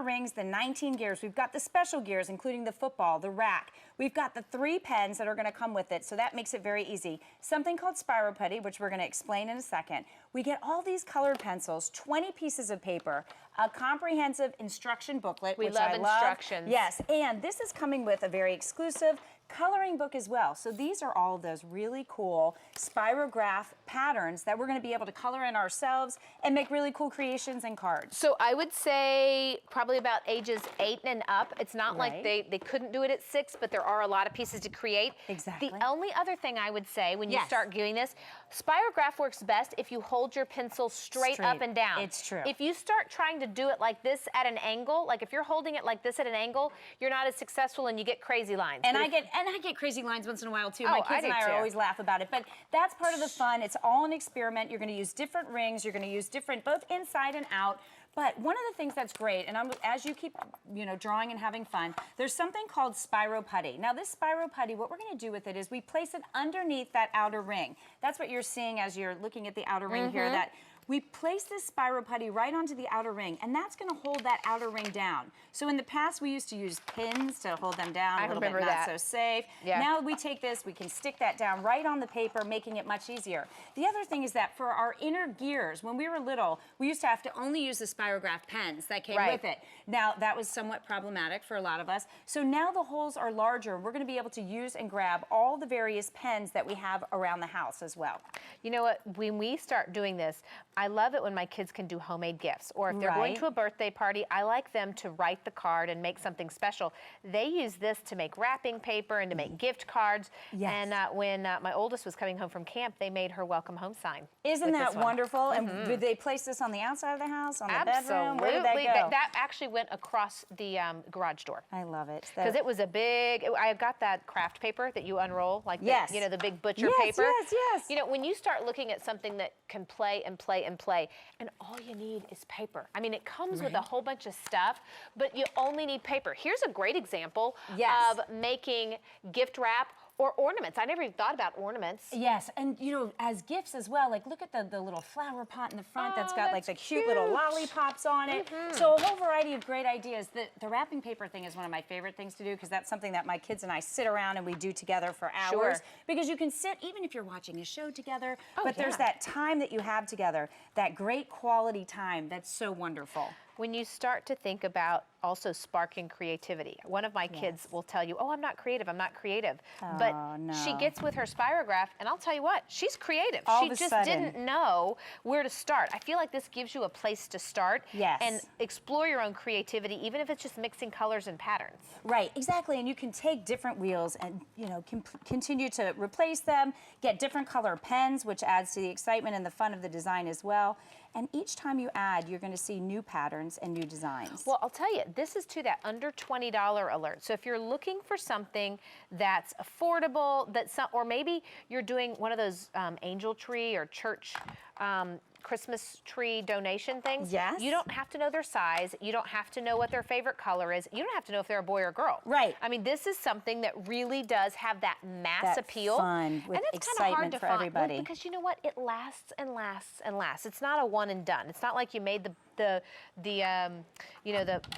outer rings, the 19 gears. We've got the special gears, including the football, the rack. We've got the 3 pens that are going to come with it, so that makes it very easy. Something called Spiro Putty, which we're going to explain in a second. We get all these colored pencils, 20 pieces of paper, a comprehensive instruction booklet, which I love. We love instructions. Yes, and this is coming with a very exclusive coloring book as well. So these are all of those really cool Spirograph patterns that we're going to be able to color in ourselves and make really cool creations and cards. So I would say probably about ages 8 and up. It's not like they couldn't do it at 6, but there are a lot of pieces to create. Exactly. The only other thing I would say when you start doing this, Spirograph works best if you hold your pencil straight up and down. It's true. If you start trying to do it like this at an angle, like if you're holding it like this at an angle, you're not as successful and you get crazy lines. And I get crazy lines once in a while too. My kids and I too. always laugh about it, but that's part of the fun. It's all an experiment. You're going to use different rings. You're going to use different, both inside and out. But one of the things that's great, and as you keep, drawing and having fun, there's something called Spiro Putty. Now, this Spiro Putty, what we're going to do with it is we place it underneath that outer ring. That's what you're seeing as you're looking at the outer ring here. That we place this Spiro Putty right onto the outer ring, and that's going to hold that outer ring down. So in the past, we used to use pins to hold them down, a little bit not so safe. Yeah. Now we take this, we can stick that down right on the paper, making it much easier. The other thing is that for our inner gears, when we were little, we used to have to only use the Spirograph pens that came with it. Now, that was somewhat problematic for a lot of us. So now the holes are larger. We're going to be able to use and grab all the various pens that we have around the house as well. You know what? When we start doing this, I love it when my kids can do homemade gifts. Or if they're going to a birthday party, I like them to write the card and make something special. They use this to make wrapping paper and to make gift cards. And when my oldest was coming home from camp, they made her welcome home sign. Isn't that wonderful? And did they place this on the outside of the house, on the bedroom? Where did that go? That actually went across the garage door. I love it. Because it was a big, I got that craft paper that you unroll, like the big butcher paper. Yes. When you start looking at something that can play and play and play, and all you need is paper. I mean, it comes with a whole bunch of stuff, but you only need paper. Here's a great example of making gift wrap or ornaments. I never even thought about ornaments. Yes, and as gifts as well, like look at the little flower pot in the front that's got like the cute little lollipops on it. So a whole variety of great ideas. The wrapping paper thing is one of my favorite things to do because that's something that my kids and I sit around and we do together for hours. Because you can sit, even if you're watching a show together, but there's that time that you have together, that great quality time that's so wonderful. When you start to think about also sparking creativity, one of my kids will tell you, oh, I'm not creative, I'm not creative. But she gets with her Spirograph, and I'll tell you what, she's creative. She just didn't know where to start. I feel like this gives you a place to start and explore your own creativity, even if it's just mixing colors and patterns. Right, exactly, and you can take different wheels and continue to replace them, get different color pens, which adds to the excitement and the fun of the design as well. And each time you add, you're going to see new patterns and new designs. Well, I'll tell you, this is to that under $20 alert. So if you're looking for something that's affordable, or maybe you're doing one of those angel tree or church Christmas tree donation things. You don't have to know their size. You don't have to know what their favorite color is. You don't have to know if they're a boy or girl. Right. I mean, this is something that really does have that mass appeal. Fun with and it's excitement hard to for find. everybody. Well, because you know what? It lasts and lasts and lasts. It's not a one and done. It's not like you made the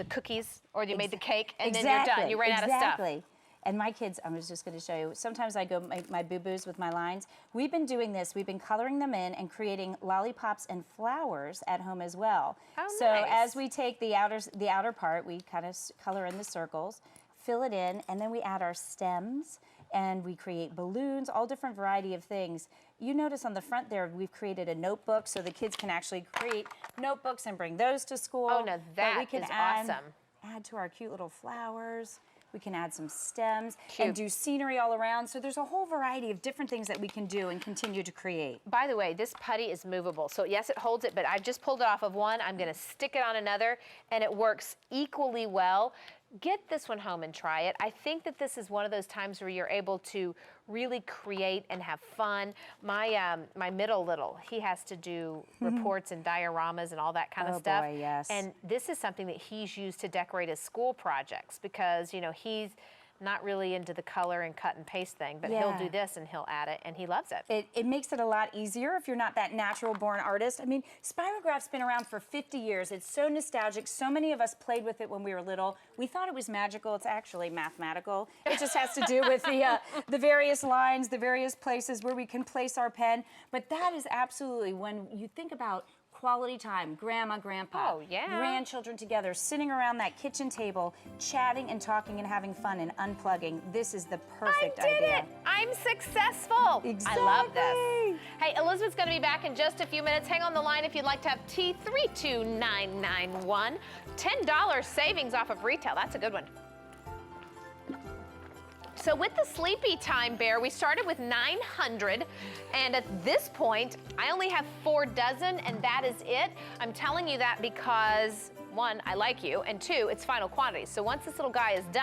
cookies or you made the cake and then you're done. You ran out of stuff. And my kids, I was just going to show you, sometimes I go my boo-boos with my lines. We've been doing this. We've been coloring them in and creating lollipops and flowers at home as well. So as we take the outer part, we kind of color in the circles, fill it in, and then we add our stems, and we create balloons, all different variety of things. You notice on the front there, we've created a notebook so the kids can actually create notebooks and bring those to school. Oh, no, that is awesome. Add to our cute little flowers. We can add some stems and do scenery all around. So there's a whole variety of different things that we can do and continue to create. By the way, this putty is movable. So yes, it holds it, but I've just pulled it off of one. I'm gonna stick it on another, and it works equally well. Get this one home and try it. I think that this is one of those times where you're able to really create and have fun. My my middle little, he has to do reports and dioramas and all that kind of stuff. Boy, yes. And this is something that he's used to decorate his school projects because, he's not really into the color and cut and paste thing, but he'll do this and he'll add it, and he loves it. It makes it a lot easier if you're not that natural-born artist. I mean, Spirograph's been around for 50 years. It's so nostalgic. So many of us played with it when we were little. We thought it was magical. It's actually mathematical. It just has to do with the various lines, the various places where we can place our pen. But that is absolutely, when you think about quality time, grandma, grandpa, grandchildren together, sitting around that kitchen table, chatting and talking and having fun and unplugging. This is the perfect idea. I did it! I'm successful! Exactly. I love this. Hey, Elizabeth's gonna be back in just a few minutes. Hang on the line if you'd like to have T32991. $10 savings off of retail. That's a good one. So with the Sleepy Time Bear, we started with 900, and at this point, I only have 4 dozen, and that is it. I'm telling you that because, 1, I like you, and 2, it's final quantity. So once this little guy is done,